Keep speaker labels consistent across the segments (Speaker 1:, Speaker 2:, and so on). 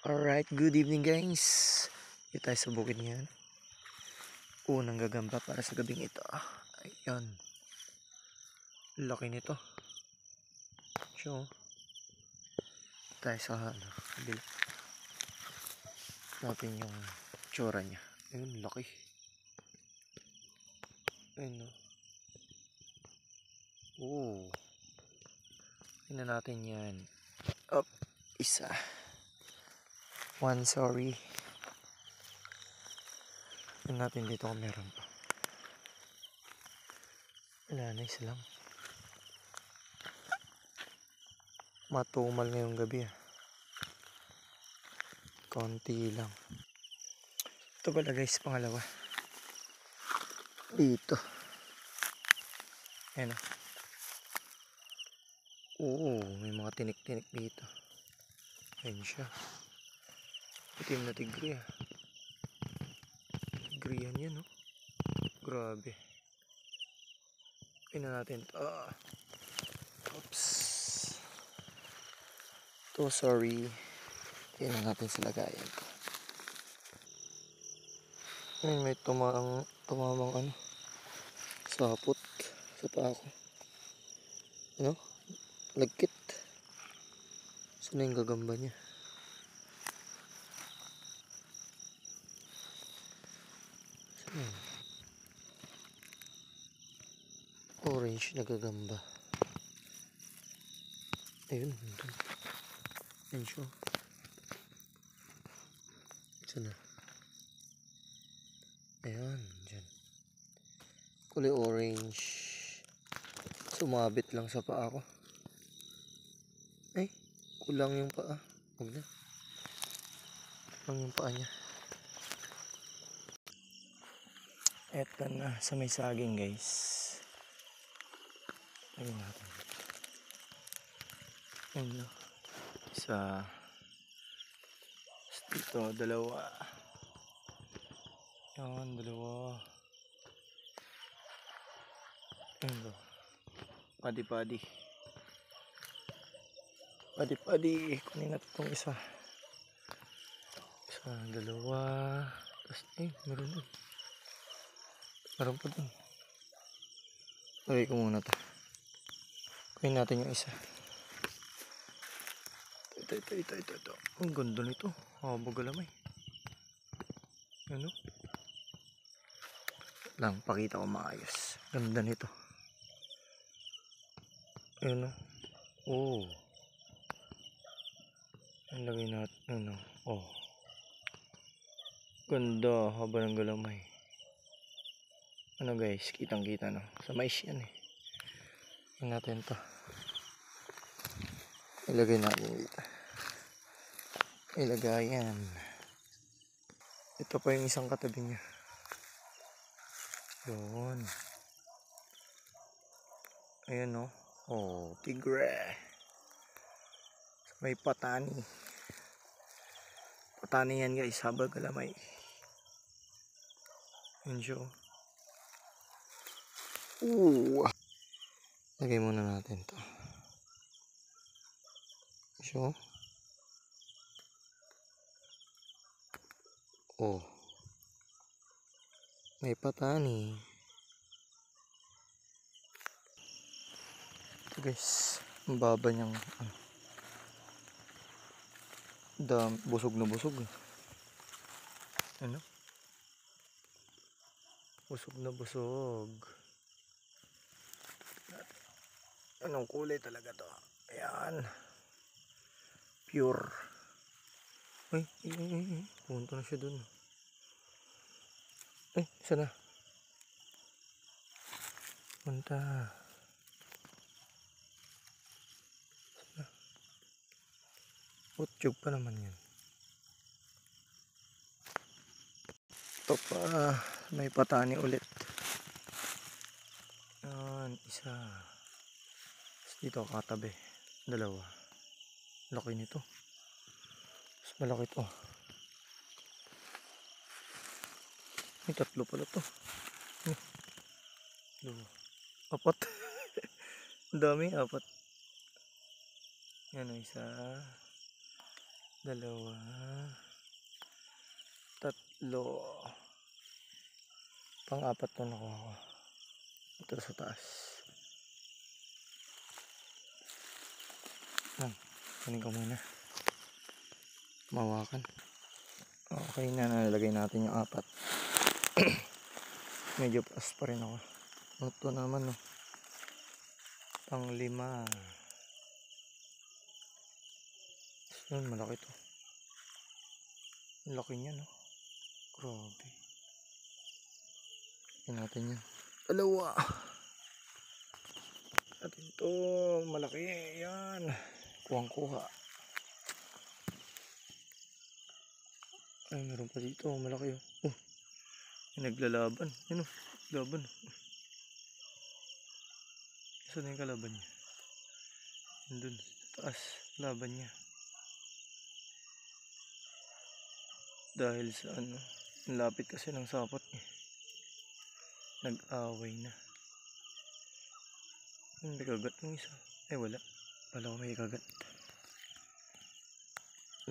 Speaker 1: Alright, good evening guys. Dito tayo sa bukid ngayon. Unang gagamba para sa gabing ito. Ayan. Laki nito. So, tayo sa kabila. Natin yung tsura niya. Ayun, laki. Ayun, no. Oo. Tingnan natin yan. Up, isa. One, sorry. Tingnan natin dito kung meron pa. Wala na, isa lang. Matumal ngayong gabi Konti lang. Ito pala guys, pangalawa. Dito. Ayan o. Oo, may mga tinik-tinik dito. Ayan siya. Itim na tigre Tigrihan yan no. Grabe. Tingnan natin ito. Oops. Sorry. Tingnan natin sa lagayan ko. Ayun, may tumamang sapot sa paa ko. Ano? Lagkit. Saan yung gagamba niya? Saan? Orange na gagamba. Ayun. Ayun siya. Saan na? Ayan. Dyan. Kulay orange. Sumabit lang sa paa ko. Ay, kulang yung paa. Huwag na. Kulang yung paa niya. Eto na sa may saging guys. Ayun natin. Ayun na. Isa. Dito, dalawa. Yan, dalawa. Ayun ba. Padi-padi. Padi-padi. Kunin natin itong isa. Isa, dalawa. Tapos, meron dun. Meron pa dun. Lagay ko muna ito. Kunin natin yung isa. Ito. Ang ganda nito. Habang galamay. Ano? Lang, pakita ko maayos. Ganda nito. Ano? Oh. Ang lagay natin. Ano? Oh. Ganda. Haba ng galamay. Ano guys? Kitang-kita no? Sa mais yan Tingnan natin to. Ilagay natin dito. Ilagay yan. Ito pa yung isang katabi niya. Yun. Ayan no. Oh, tigre. May patani. Patani yan guys. Habang galamay. Yun siya. Lagay muna natin to. So. Oh. May patani. Ito guys. Ang baba niyang busog na busog. Ano? Busog na busog. Anong kulay talaga to? Ayan. Pure. Ay. Punta na siya dun. Isa na. Punta. Isa na. Utyog pa naman yan. Ito pa. May patani ulit. Yan. Isa. Dito katabi. Dalawa. Laki nito. Mas malaki to. May tatlo pala to. Dalawa. Apat. Ang dami. Apat. Yan o isa. Dalawa. Tatlo. Pang-apat to nakuha ko. Ito sa taas. Kunin ko muna. Mawakan. Okay na, nalagay natin yung apat. Medyo pas pa rin ako. Ito naman, no. Pang-5. Yun, malaki to. Laki niya, no. Grabe. Tingnan natin yan. Dalawa. Atin to. Malaki. Yan. Kuhang-kuha. Ay, meron pa dito. Malaki, oh. Naglalaban. Yan, oh. Laban. Saan yung kalaban niya? Doon. Taas. Laban niya. Dahil sa ano. Lapit kasi ng sapot niya. Nag-away na. May kagat ng isa. Eh, wala. Wala ko may kagat.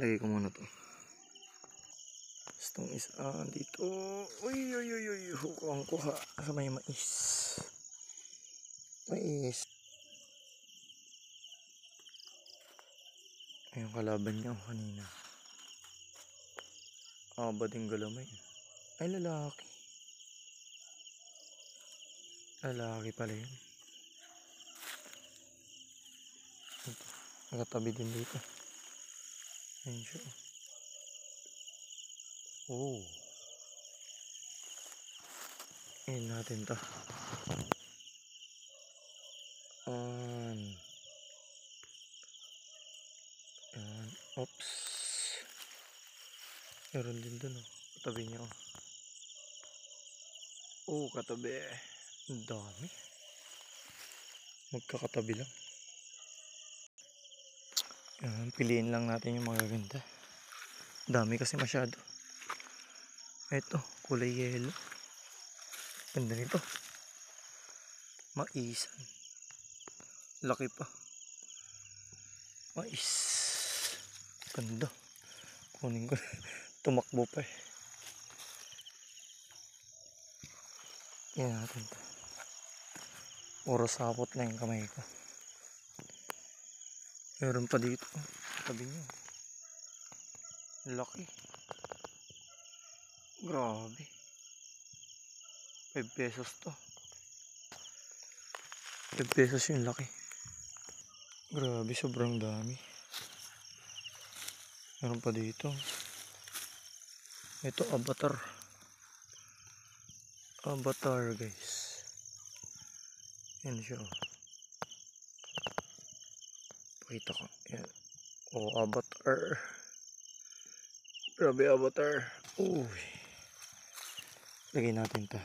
Speaker 1: Lagay ko muna to. Itong isa dito. Uy. Hukang kuha sa may mais. Mais. Ayun kalaban niya kanina. Ba din galamay. Ay, lalaki. Lalaki pala yun. Ito. Nakatabi din dito. Ayun siya. Oh. Ayun natin to. Ayan. Oops. Meron din dun, oh. Katabi niya, oh. Oh, katabi. Ang dami. Magkakatabi lang. Ayan, piliin lang natin yung magaganda. Dami kasi masyado. Ito, kulay yellow. Ganda nito. Maisan. Laki pa. Mais. Ganda. Kunin ko. Tumakbo pa eh. Yan natin to. Puro sapot na yung kamay ko. Meron pa dito. Tabi nyo. Laki. Grabe. 5 pesos to. 5 pesos yung laki. Grabe, sobrang dami. Meron pa dito. Ito, avatar. Avatar, guys. Yan siya. Pakita ko. Yan. Oh, avatar. Grabe, avatar. Uy. Lagay natin to.